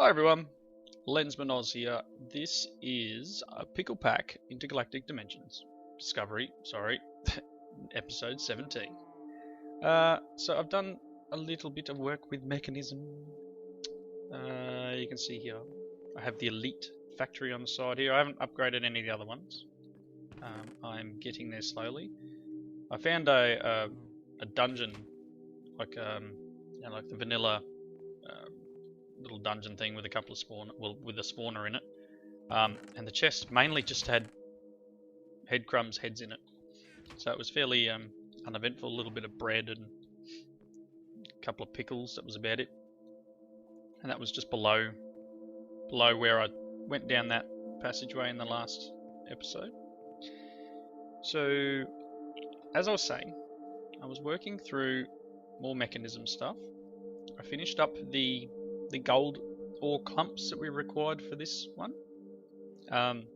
Hi everyone, Lensman Oz here. This is a Pickle Pack Intergalactic Dimensions Discovery, episode 17. So I've done a little bit of work with Mekanism. You can see here I have the Elite factory on the side here. I haven't upgraded any of the other ones. I'm getting there slowly. I found a dungeon, like like the vanilla little dungeon thing with a couple of with a spawner in it, and the chest mainly just had heads in it, so it was fairly uneventful. A little bit of bread and a couple of pickles. That was about it, and that was just below where I went down that passageway in the last episode. So, as I was saying, I was working through more Mekanism stuff. I finished up the gold ore clumps that we required for this one, and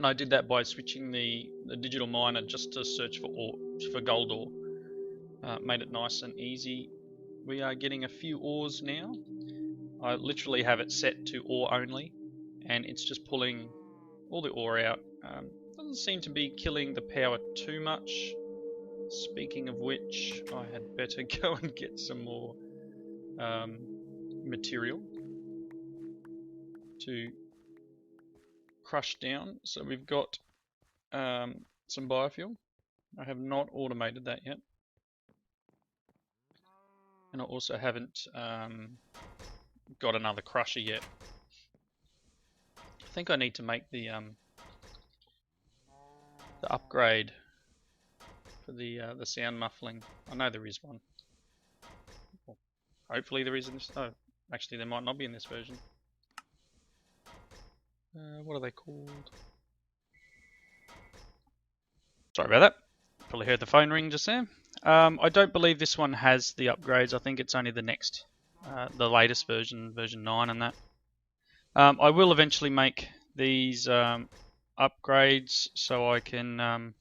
I did that by switching the digital miner just to search for gold ore. Made it nice and easy. We are getting a few ores now. I literally have it set to ore only, and it's just pulling all the ore out. Doesn't seem to be killing the power too much. Speaking of which, I had better go and get some more material to crush down. So we've got some biofuel. I have not automated that yet, and I also haven't got another crusher yet. I think I need to make the upgrade for the sound muffling. I know there is one. Well, hopefully there is in this. Oh, actually there might not be in this version. What are they called? Sorry about that. Probably heard the phone ring just there. I don't believe this one has the upgrades. I think it's only the next, the latest version, version 9 and that. I will eventually make these upgrades so I can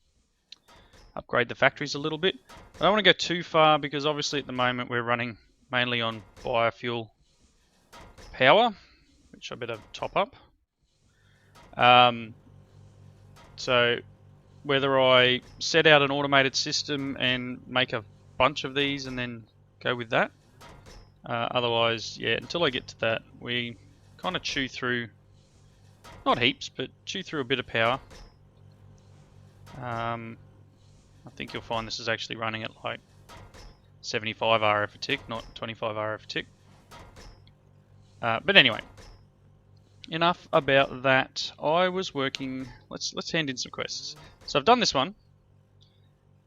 upgrade the factories a little bit. I don't want to go too far because obviously at the moment we're running mainly on biofuel power, which I better top up. So whether I set out an automated system and make a bunch of these and then go with that, otherwise, yeah, until I get to that, we kind of chew through, not heaps, but chew through a bit of power. I think you'll find this is actually running at like 75 RF a tick, not 25 RF a tick. But anyway, enough about that. I was working. Let's hand in some quests. So I've done this one.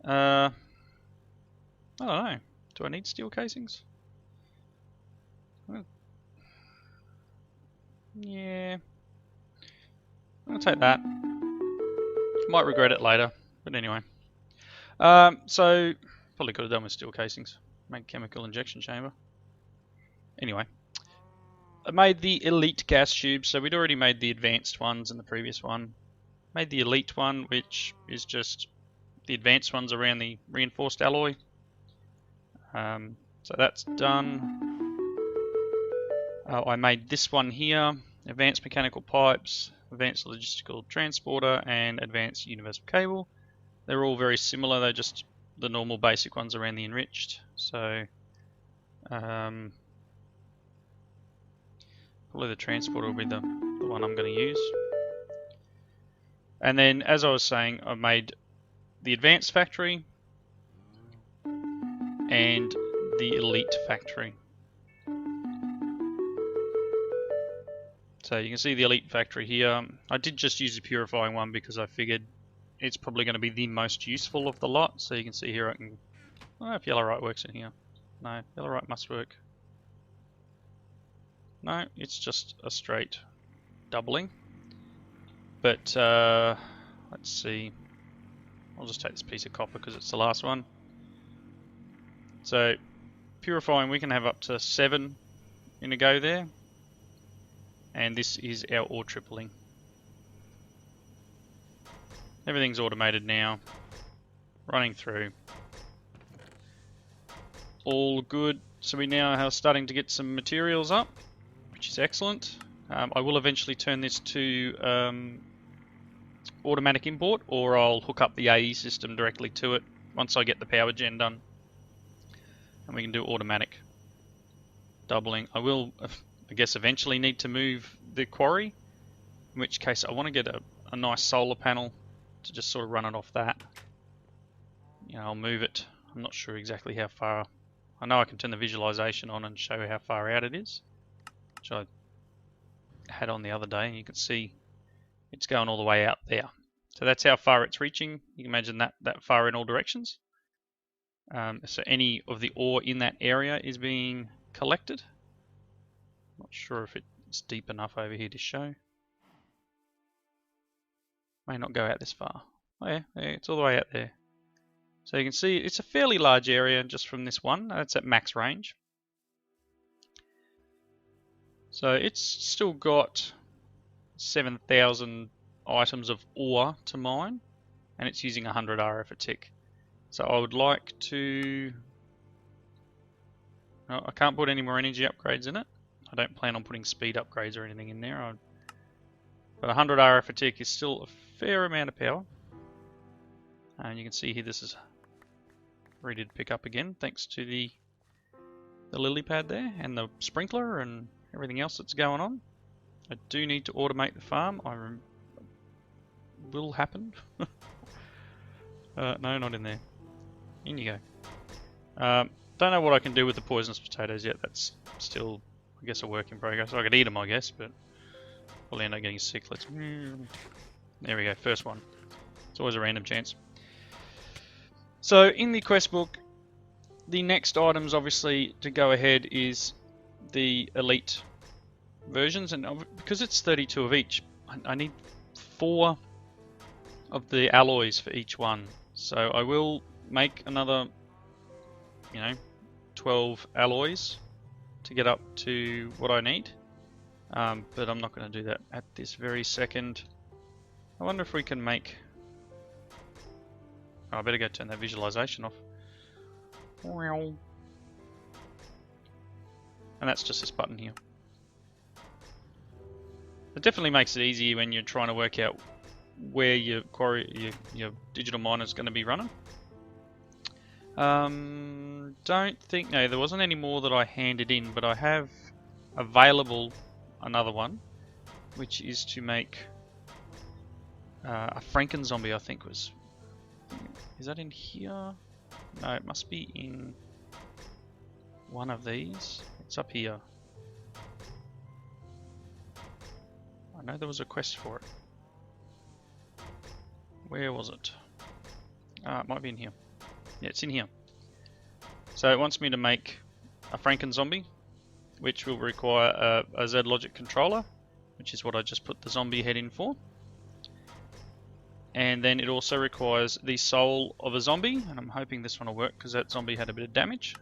I don't know. Do I need steel casings? Yeah. I'll take that. Might regret it later, but anyway. So probably could have done with steel casings. Make chemical injection chamber. Anyway. I made the elite gas tube, so we'd already made the advanced ones in the previous one. Made the elite one, which is just the advanced ones around the reinforced alloy. So that's done. I made this one here, advanced mechanical pipes, advanced logistical transporter, and advanced universal cable. They're all very similar, they're just the normal basic ones around the enriched. So probably the transporter will be the one I'm going to use. And then, as I was saying, I made the advanced factory and the elite factory. So you can see the elite factory here. I did just use the purifying one because I figured it's probably going to be the most useful of the lot. So you can see here I don't know if Yellowite works in here. No, Yellowite must work. No, it's just a straight doubling. But let's see. I'll just take this piece of copper because it's the last one. So purifying, we can have up to 7 in a go there. And this is our ore tripling. Everything's automated now. Running through. All good. So we now are starting to get some materials up. which is excellent. I will eventually turn this to automatic import, or I'll hook up the AE system directly to it once I get the power gen done. And we can do automatic doubling. I will, I guess, eventually need to move the quarry, in which case I want to get a nice solar panel to just sort of run it off that. You know, I'll move it. I'm not sure exactly how far. I know I can turn the visualization on and show how far out it is, which I had on the other day, and you can see it's going all the way out there. So that's how far it's reaching. You can imagine that far in all directions. So any of the ore in that area is being collected. Not sure if it's deep enough over here to show. May not go out this far. Oh yeah, it's all the way out there. So you can see it's a fairly large area just from this one. That's at max range. So it's still got 7,000 items of ore to mine, and it's using 100 RF a tick. So I would like to... No, I can't put any more energy upgrades in it. I don't plan on putting speed upgrades or anything in there. But 100 RF a tick is still a fair amount of power. And you can see here this is ready to pick up again thanks to the lily pad there and the sprinkler and everything else that's going on. I do need to automate the farm. Will happen. No, not in there. In you go. Don't know what I can do with the poisonous potatoes yet. That's still, I guess, a work in progress. I could eat them, I guess, but probably end up getting sick. There we go, first one. It's always a random chance. So in the quest book, the next items obviously to go ahead is the elite versions, and because it's 32 of each, I need 4 of the alloys for each one. So I will make another, 12 alloys to get up to what I need, but I'm not going to do that at this very second. I wonder if we can make... Oh, I better go turn that visualization off. And that's just this button here. It definitely makes it easy when you're trying to work out where your quarry, your digital miner is going to be running. Don't think, no, there wasn't any more that I handed in, but I have available another one, which is to make a Franken zombie, I think was. Is that in here? No, it must be in one of these. It's up here. I know there was a quest for it. Where was it? It might be in here. Yeah, it's in here. So it wants me to make a Franken zombie, which will require a Z logic controller, which is what I just put the zombie head in for. And then it also requires the soul of a zombie, and I'm hoping this one will work because that zombie had a bit of damage,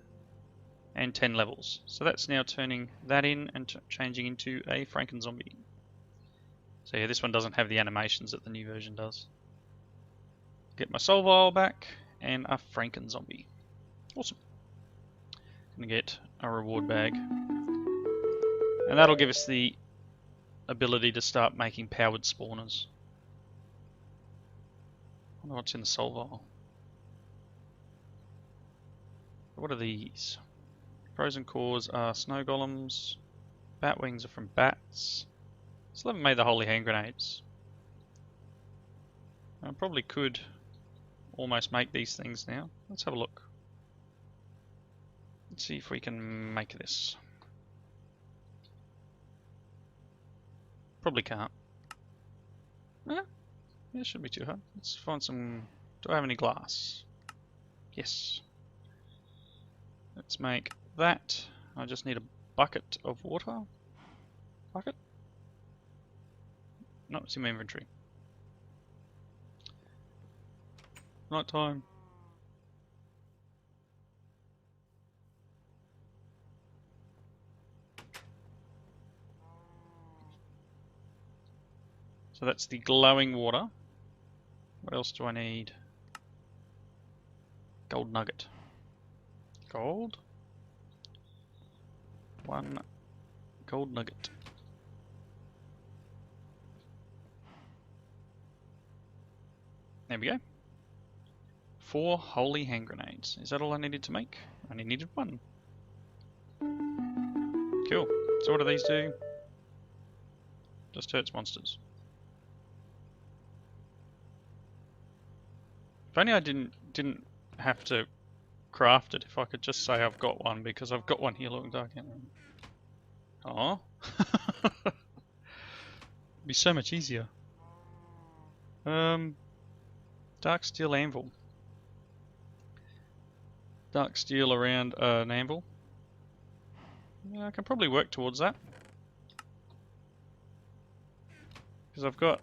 and 10 levels. So that's now turning that in and changing into a Franken zombie. So yeah, this one doesn't have the animations that the new version does. Get my soul vial back and a Franken zombie. Awesome. Gonna get a reward bag, and that'll give us the ability to start making powered spawners. I wonder what's in the soul vial. What are these? Frozen cores are snow golems. Bat wings are from bats. Still haven't made the holy hand grenades. I probably could almost make these things now. Let's have a look. Let's see if we can make this. Probably can't. Yeah, it shouldn't be too hard. Let's find some... Do I have any glass? Yes. Let's make that. I just need a bucket of water. Bucket? No, it's in my inventory. Night time. So that's the glowing water. What else do I need? Gold nugget. Gold. 1 cold nugget. There we go. 4 holy hand grenades. Is that all I needed to make? I only needed 1. Cool. So what do these do? Just hurts monsters. If only I didn't have to craft it. If I could just say I've got one, because I've got one here. Look, dark. Oh, be so much easier. Dark steel anvil. Dark steel around an anvil. Yeah, I can probably work towards that. Because I've got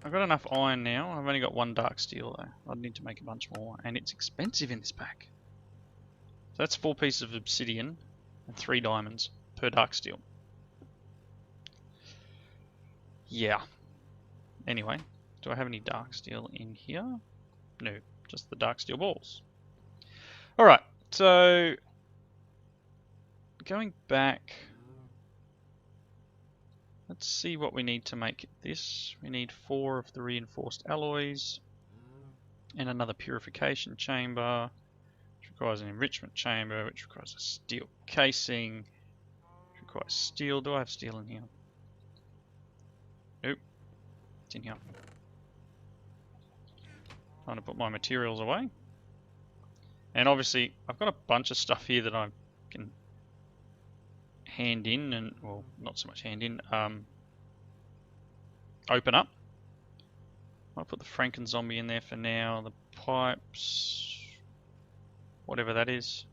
enough iron now. I've only got 1 dark steel though. I'd need to make a bunch more, and it's expensive in this pack. So that's 4 pieces of obsidian and 3 diamonds per dark steel. Yeah. Anyway, do I have any dark steel in here? No, just the dark steel balls. Alright, so going back, let's see what we need to make this. We need 4 of the reinforced alloys and another purification chamber, which requires an enrichment chamber, which requires a steel casing, which requires steel. Do I have steel in here? Nope, it's in here. Trying to put my materials away. And obviously, I've got a bunch of stuff here that I can hand in, and well, not so much hand in, open up. I'll put the Franken zombie in there for now, the pipes, whatever that is.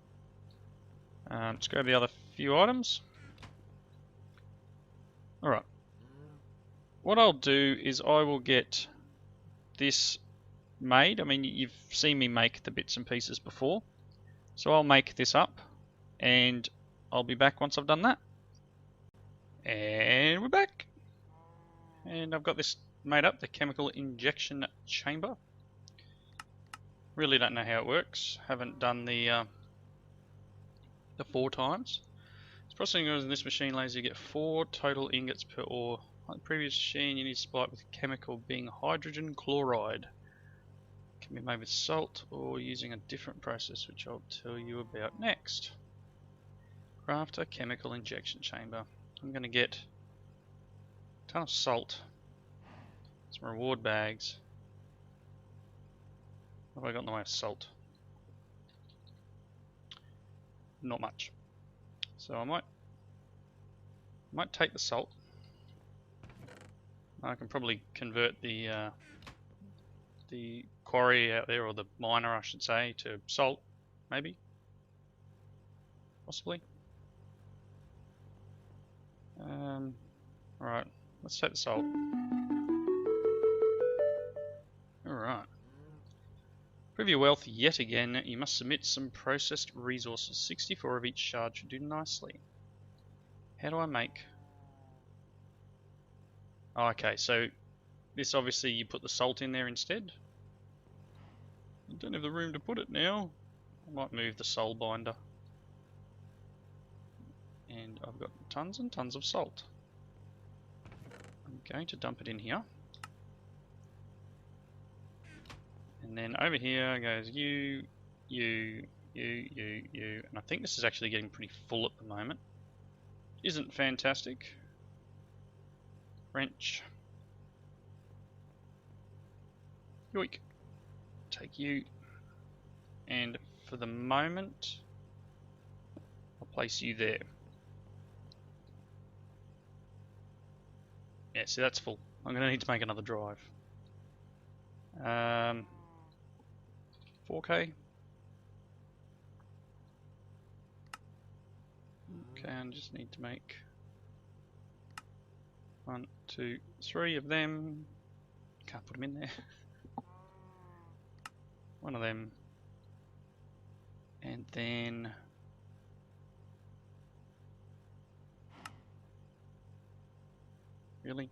Let's grab the other few items. Alright. What I'll do is I will get this made. I mean, you've seen me make the bits and pieces before. So I'll make this up, and I'll be back once I've done that. And we're back. And I've got this made up, the chemical injection chamber. Really don't know how it works. Haven't done the 4 times. It's processing in this machine allows you to get 4 total ingots per ore. Like the previous machine, you need to supply it with a chemical being hydrogen chloride. It can be made with salt or using a different process, which I'll tell you about next. Craft a chemical injection chamber. I'm going to get a ton of salt, some reward bags. What have I got in the way of salt? Not much. So I might take the salt. I can probably convert the quarry out there, or the miner I should say, to salt, maybe, possibly. Alright, let's take the salt. Alright. Prove your wealth yet again. You must submit some processed resources. 64 of each shard should do nicely. How do I make... Oh, okay, so this obviously you put the salt in there instead. I don't have the room to put it now. I might move the soul binder. And I've got tons and tons of salt. I'm going to dump it in here. And then over here goes you, and I think this is actually getting pretty full at the moment. Isn't fantastic. Wrench. Yoink. Take you. And for the moment, I'll place you there. Yeah, see, that's full. I'm going to need to make another drive. 4K. Okay, I just need to make 1, 2, 3 of them. Can't put them in there. 1 of them. And then really?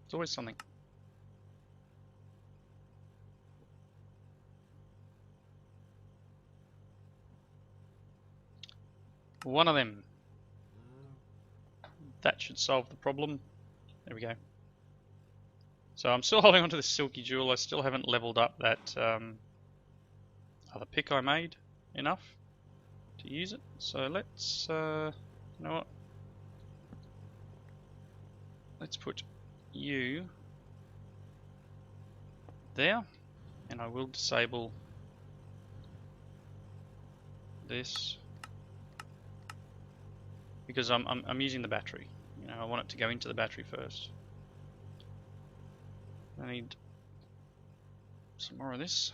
There's always something. One of them. that should solve the problem. There we go. So I'm still holding onto this silky jewel. I still haven't leveled up that other pick I made enough to use it. So let's, you know what? Let's put you there, and I will disable this because I'm using the battery. You know, I want it to go into the battery first. I need some more of this.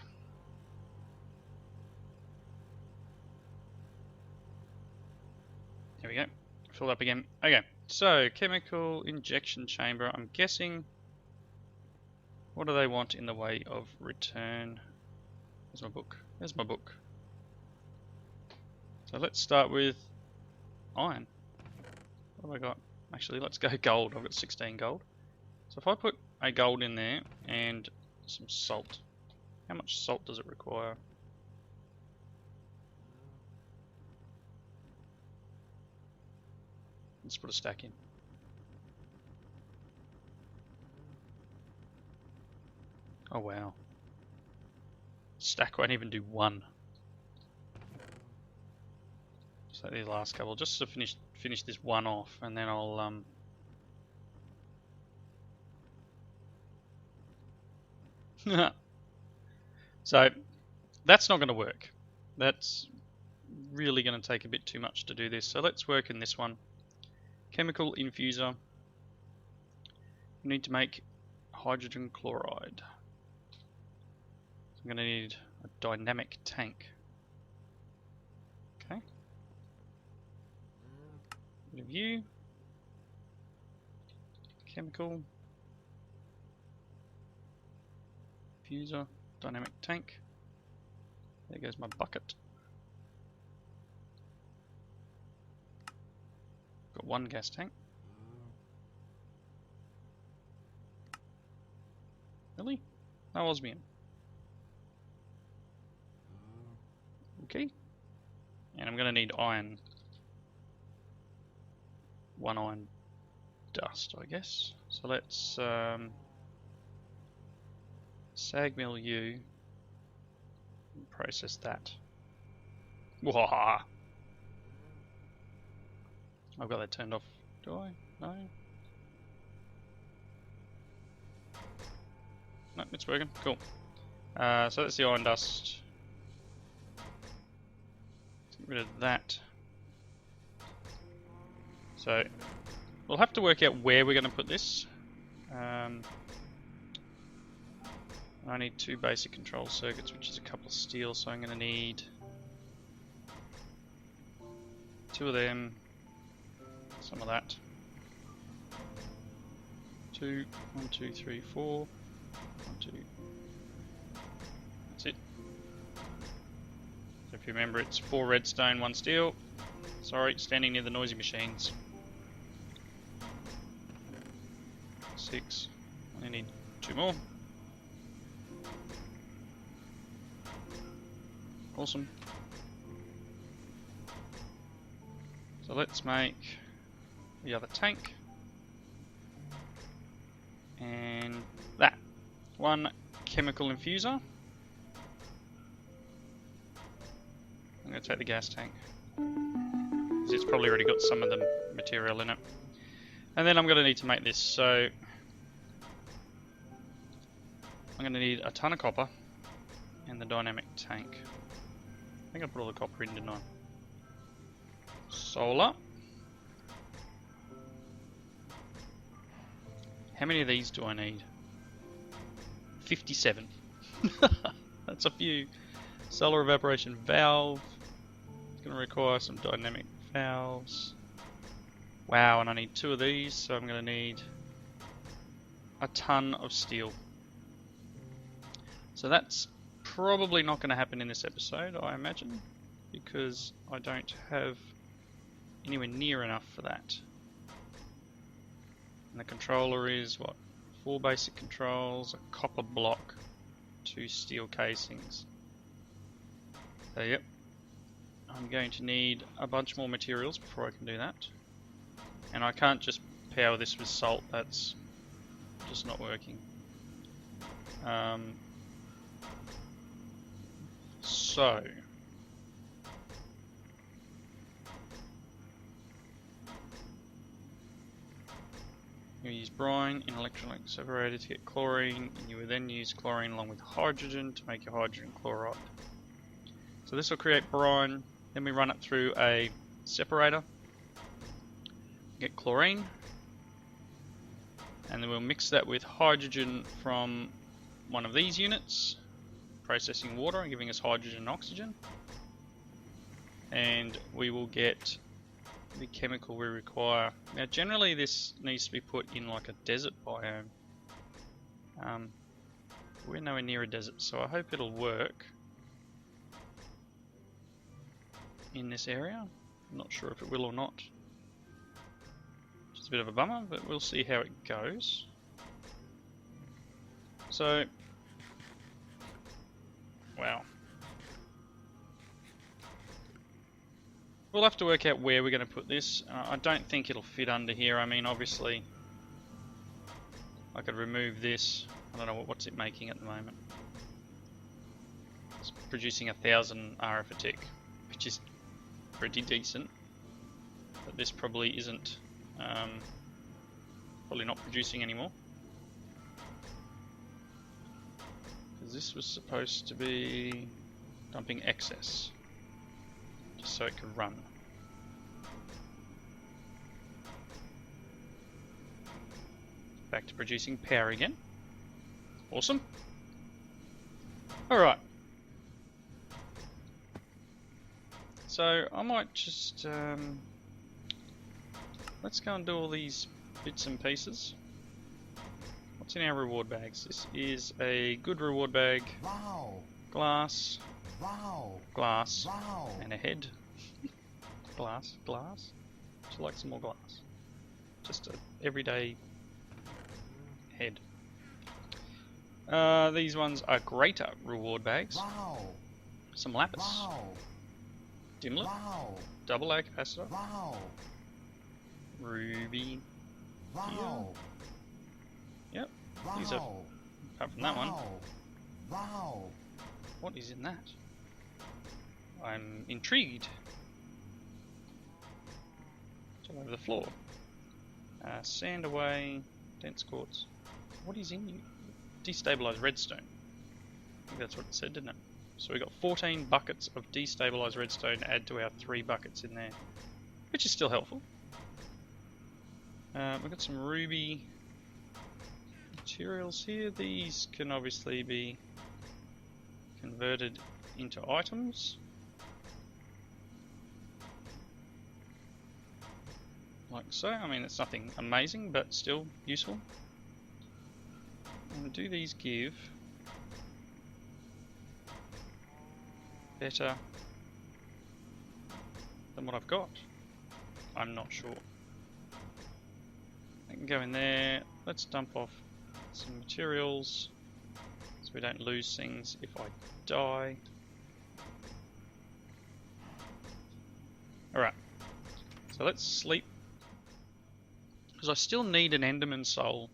There we go. Filled up again. Okay, so chemical injection chamber. I'm guessing. What do they want in the way of return? Where's my book? There's my book. So let's start with iron. What have I got? Actually, let's go gold. I've got 16 gold. So if I put a gold in there and some salt, how much salt does it require? Let's put a stack in. Oh wow. Stack won't even do one. So the last couple, just to finish this one off, and then I'll So that's not going to work. That's really going to take a bit too much to do this. So let's work in this one. Chemical infuser. We need to make hydrogen chloride. So I'm going to need a dynamic tank. Okay. Bit of you. Chemical. Infuser. Dynamic tank. There goes my bucket. Got one gas tank. Really? No osmium. Okay. And I'm going to need iron. One iron dust, I guess. So let's sag mill you and process that. Wah! I've got that turned off. Do I? No? No, it's working. Cool. So that's the iron dust. Let's get rid of that. So we'll have to work out where we're going to put this. I need 2 basic control circuits, which is a couple of steel, so I'm going to need 2 of them, some of that. 2, 1, 2, 3, 4, 1, 2. That's it. So if you remember, it's 4 redstone, 1 steel. Sorry, standing near the noisy machines. 6. I need 2 more. Awesome. So let's make the other tank. And that. 1 chemical infuser. I'm going to take the gas tank, because it's probably already got some of the material in it. And then I'm going to need to make this, so I'm going to need a ton of copper and the dynamic tank. I think I put all the copper in, didn't I? Solar. How many of these do I need? 57. That's a few. Solar evaporation valve. It's going to require some dynamic valves. Wow, and I need 2 of these, so I'm going to need a ton of steel. So that's probably not going to happen in this episode, I imagine, because I don't have anywhere near enough for that. And the controller is what? 4 basic controls, a copper block, 2 steel casings. So yep, I'm going to need a bunch more materials before I can do that. And I can't just power this with salt, that's just not working. So you use brine in electrolyte separator to get chlorine, and you will then use chlorine along with hydrogen to make your hydrogen chloride. So this will create brine, then we run it through a separator, get chlorine, and then we'll mix that with hydrogen from one of these units, processing water and giving us hydrogen and oxygen, and we will get the chemical we require. Now generally this needs to be put in like a desert biome. We're nowhere near a desert, so I hope it'll work in this area. I'm not sure if it will or not. Just a bit of a bummer, but we'll see how it goes. So, wow. We'll have to work out where we're going to put this. I don't think it'll fit under here. I mean, obviously, I could remove this. I don't know what's it making at the moment. It's producing 1,000 RF a tick, which is pretty decent. But this probably isn't, probably not producing anymore. Because this was supposed to be dumping excess, just so it could run. Back to producing power again. Awesome. Alright. So I might just let's go and do all these bits and pieces. What's in our reward bags? This is a good reward bag. Wow. Glass. Wow. Glass. Wow. And a head. Glass. Glass. Just like some more glass. Just a everyday head. These ones are greater reward bags. Wow. Some lapis. Wow. Dimlet. Wow. Double A capacitor. Wow. Ruby. Wow. Yep. Wow. These are, apart from that one. Wow. What is in that? I'm intrigued. It's all over the floor. Sand away. Dense quartz. What is in you? Destabilized redstone. I think that's what it said, didn't it? So we got 14 buckets of destabilized redstone to add to our 3 buckets in there, which is still helpful. We've got some ruby materials here. These can obviously be converted into items. Like so. I mean, it's nothing amazing, but still useful. And do these give better than what I've got? I'm not sure. I can go in there. Let's dump off some materials so we don't lose things if I die. Alright, so let's sleep, because I still need an Enderman soul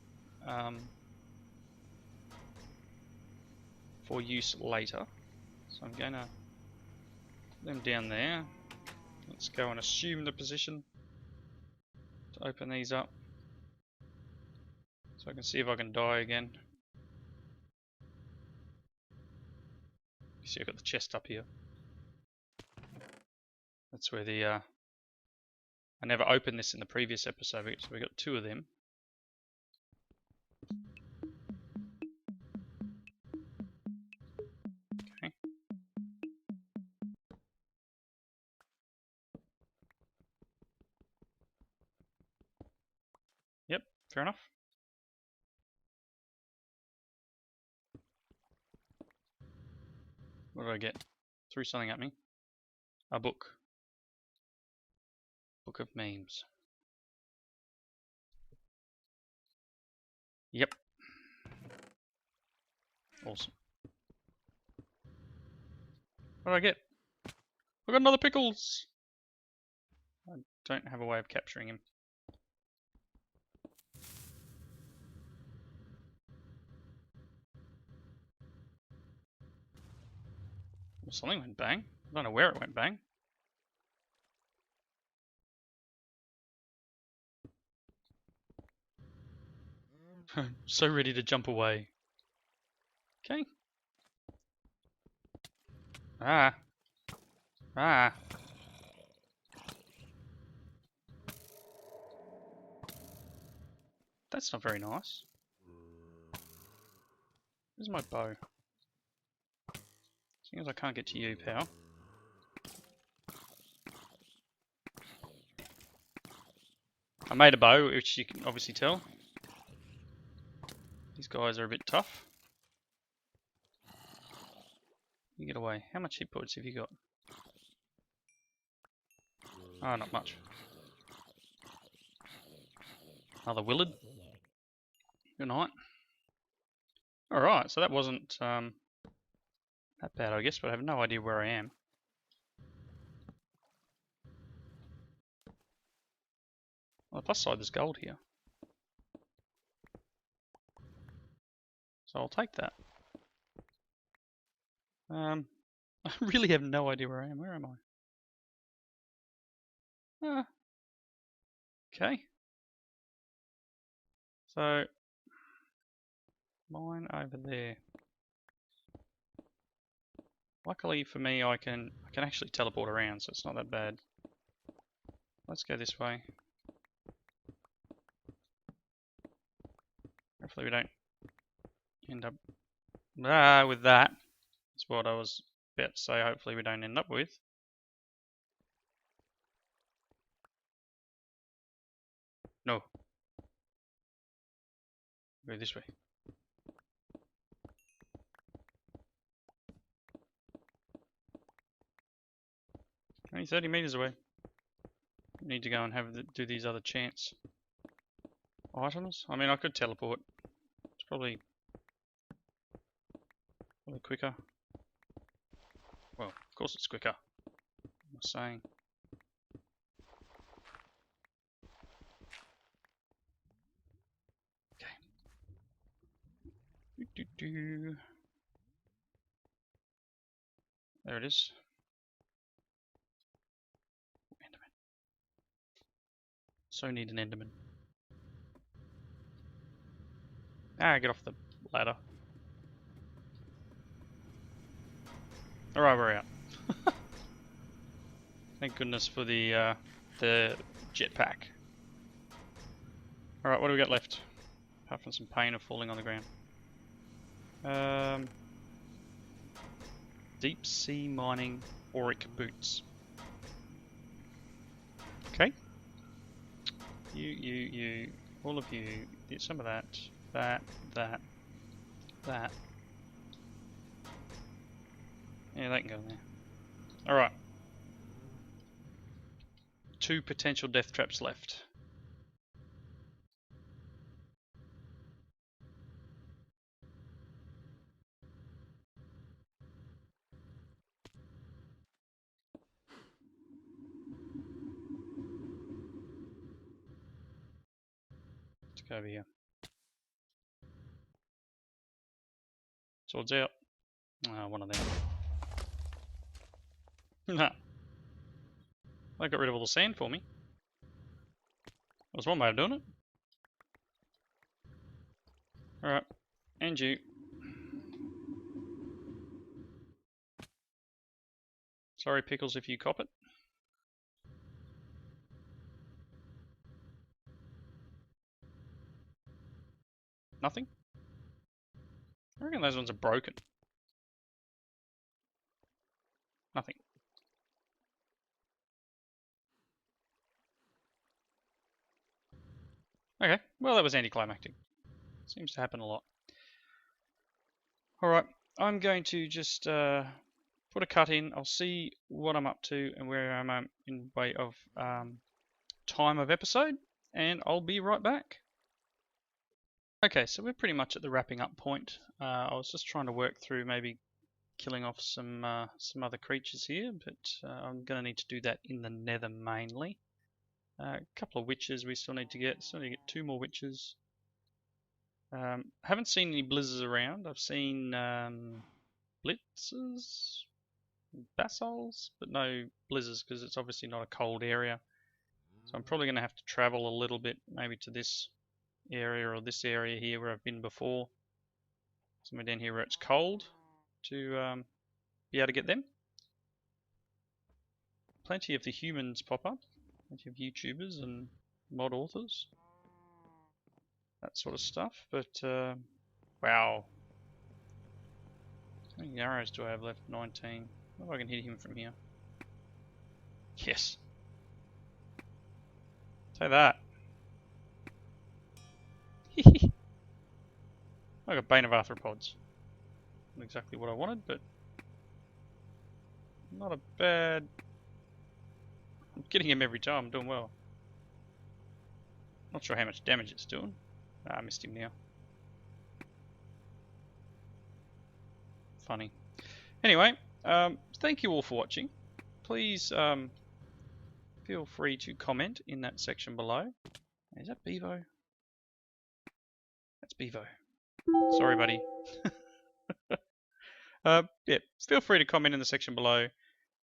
for use later. So I'm going to put them down there. Let's go and assume the position to open these up, so I can see if I can die again. You see I've got the chest up here. That's where the I never opened this in the previous episode, so we got 2 of them. Okay. Yep, fair enough. What did I get? Threw something at me. A book. Book of memes. Yep. Awesome. What did I get? I got another Pickles! I don't have a way of capturing him. Well, something went bang. I don't know where it went bang. So ready to jump away. Okay. Ah. Ah. That's not very nice. Where's my bow? Seeing as I can't get to you, pal. I made a bow, which you can obviously tell. These guys are a bit tough. You get away. How much hit points have you got? Oh, not much. Another Willard. Good night. Alright, so that wasn't that bad, I guess, but I have no idea where I am. On the plus side, there's gold here. So I'll take that. I really have no idea where I am. Where am I? Okay. So, mine over there. Luckily for me, I can actually teleport around, so it's not that bad. Let's go this way. Hopefully we don't end up with that. That's what I was about to say. Hopefully we don't end up with. No. Go this way. Only 30 meters away. Need to go and do these other chance items. I mean, I could teleport. It's probably quicker. Well, of course it's quicker. I'm saying. Okay. There it is. Enderman. So need an Enderman. Get off the ladder. Alright, we're out. Thank goodness for the jetpack. Alright, what do we got left? Apart from some pain of falling on the ground. Deep sea mining auric boots. Okay. You, all of you, get some of that, that. Yeah, that can go in there. Alright. 2 potential death traps left. Let's go over here. Swords out. One of them. Nah. That got rid of all the sand for me. That was one way of doing it. Alright. And you. Sorry, Pickles, if you cop it. Nothing? I reckon those ones are broken. Nothing. Okay, well that was anticlimactic. Seems to happen a lot. Alright, I'm going to just put a cut in. I'll see what I'm up to and where I'm in way of time of episode, and I'll be right back. Okay, so we're pretty much at the wrapping up point. I was just trying to work through maybe killing off some other creatures here, but I'm going to need to do that in the nether mainly. A couple of witches we still need to get. Still need to get 2 more witches. Haven't seen any blizzards around. I've seen blitzes. basalts, but no blizzards because it's obviously not a cold area. So I'm probably going to have to travel a little bit, maybe to this area or this area here where I've been before. Somewhere down here where it's cold to be able to get them. Plenty of the humans pop up, plenty of YouTubers and mod authors, that sort of stuff. But wow, how many arrows do I have left? 19. I wonder if I can hit him from here. Yes. Say that. I got Bane of Arthropods. Not exactly what I wanted, but not a bad. I'm getting him every time. I'm doing well. Not sure how much damage it's doing. I missed him now. Funny. Anyway, thank you all for watching. Please feel free to comment in that section below. Is that Bevo? That's Bevo. Sorry, buddy. Yeah, feel free to comment in the section below.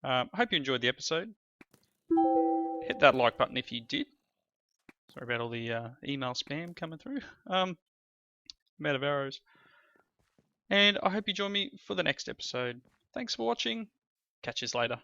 I hope you enjoyed the episode. Hit that like button if you did. Sorry about all the email spam coming through. I'm out of arrows. And I hope you join me for the next episode. Thanks for watching. Catch you later.